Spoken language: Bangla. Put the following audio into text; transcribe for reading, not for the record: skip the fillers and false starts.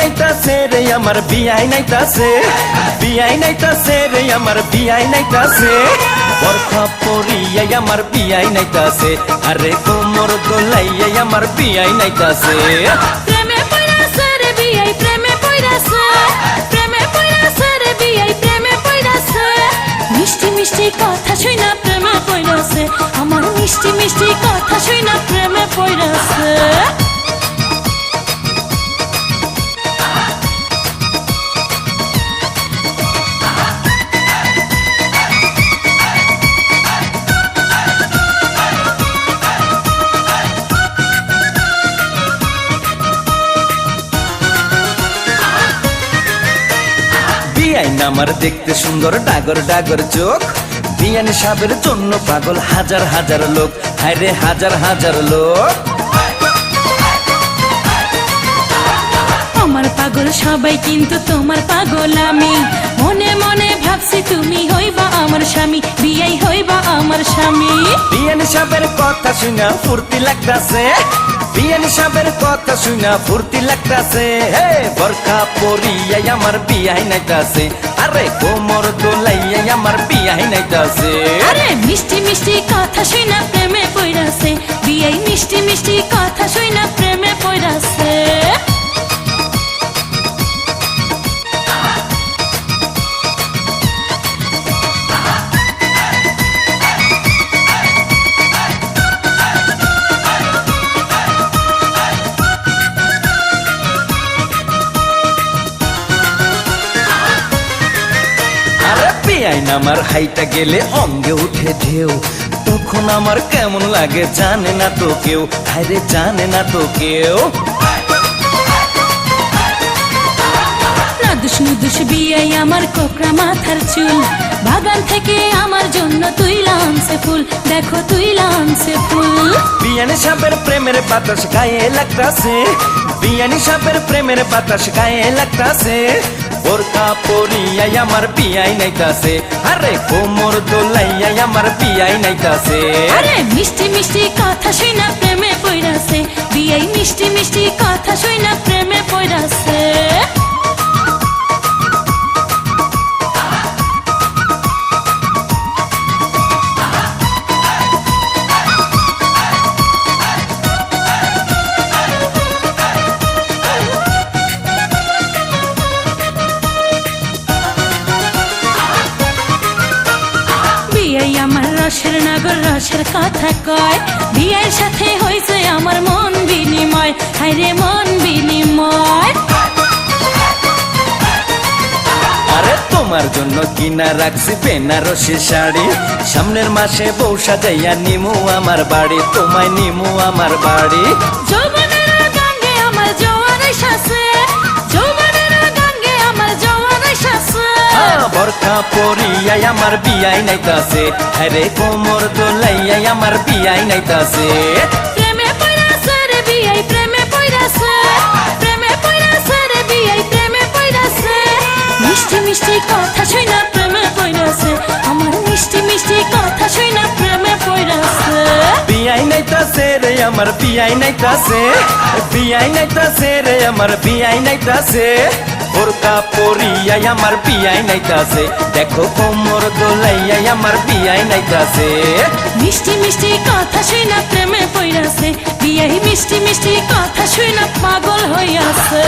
নাইতাছে রে আমার বিয়াই নাইতাছে, বিয়াই নাইতাছে রে আমার বিয়াই নাইতাছে, বরখা পরিয়াই আমার বিয়াই নাইতাছে, আরে কোমর দোলাইয়াই আমার বিয়াই নাইতাছে। প্রেমে পইরাছে রে বিয়াই প্রেমে পইরাছে, প্রেমে পইরাছে রে বিয়াই প্রেমে পইরাছে, মিষ্টি মিষ্টি কথা শুইনা প্রেমে পইরাছে, আমার মিষ্টি মিষ্টি কথা শুইনা প্রেমে পইরাছে। বিয়াইন আমার দেখতে সুন্দর ডাগর ডাগর চোখ, বিয়ান সাহেবের জন্য পাগল হাজার হাজার লোক, হায়রে হাজার হাজার লোক। আমার পাগল সবাই কিন্তু তোমার পাগল আমি, মনে মনে ভাবছি তুমি হইবা আমার স্বামী, বিয়াই হইবা আমার স্বামী। বিয়ান সাহেবের কথা শুনা ফুর্তি লাগতাছে, বিয়ান সাহেবের কথা শুনা ফুর্তি লাগতাছে, হে বরখা পরিয়াই আমার বিয়াই নাইতাছে, আরে কোমর দোলাইয়াই আমার বিয়াই নাইতাছে। আরে মিষ্টি মিষ্টি কথা শুনা প্রেমে পইরাছে, বিয়াই মিষ্টি মিষ্টি কথা শুনা প্রেমে পইরাছে। বিয়াইন আমার হাইটা গেলে অঙ্গে উঠে ঢেউ, তখন আমার কেমন লাগে জানে না তো কেউ, হায়রে জানে না তো কেউ। নাদুস নুদুস বিয়াই আমার কোকড়া মাথার চুল, বাগান থেকে আমার জন্য তুইলা আনছে ফুল, দেখো তুইলা আনছে ফুল। বিয়ানি সাহেবের প্রেমের বাতাস গায়ে লাগতাছে, বিয়ানি সাহেবের প্রেমের বাতাস গায়ে লাগতাছে, বোরকা পরিয়াই আমার বিয়াই নাইতাছে, আরে কোমর দোলাইয়াই আমার বিয়াই নাইতাছে। আরে মিষ্টি মিষ্টি কথা শুনা প্রেমে পইরাছে, বিয়াই মিষ্টি মিষ্টি কথা শুনা প্রেমে পইরাছে। বিয়াই আমার রসের নাগর রসের কথা কয়, বিয়ের সাথে হইছে আমার মন বিনিময়, হায়রে মন বিনিময়। আরে তোমার জন্য কিনা রাখছি বেনারসি শাড়ি, সামনের মাসে বউ সাজাইয়া নিমু আমার বাড়ি, তোমায় নিমু আমার বাড়ি। যৌবনের গাঙ্গে আমার জোয়ার এসেছে, যৌবনের গাঙ্গে আমার জোয়ার এসেছে, বরখা পরিয়াই আমার বিয়াই নাইতাছে, আরে কোমর দোলাইয়াই আমার বিয়াই নাইতাছে। প্রেমে পইরাছে রে বিয়াই প্রেমে পইরাছে, প্রেমে পইরাছে রে বিয়াই প্রেমে পইরাছে, মিষ্টি মিষ্টি কথা শুনা প্রেমে পইরাছে, আমার মিষ্টি মিষ্টি কথা শুনা প্রেমে পইরাছে। বিয়াই নাইতাছে রে আমার বিয়াই নাইতাছে, বিয়াই নাইতাছে রে আমার বিয়াই নাইতাছে, বোরকা পরিয়াই আমার বিয়াই নাইতাছে, দেখো কোমর দোলাইয়াই আমার বিয়াই নাইতাছে। মিষ্টি মিষ্টি কথা শুনা প্রেমে পইরাছে, বিয়াই মিষ্টি মিষ্টি কথা শুনা পাগল হইয়াছে।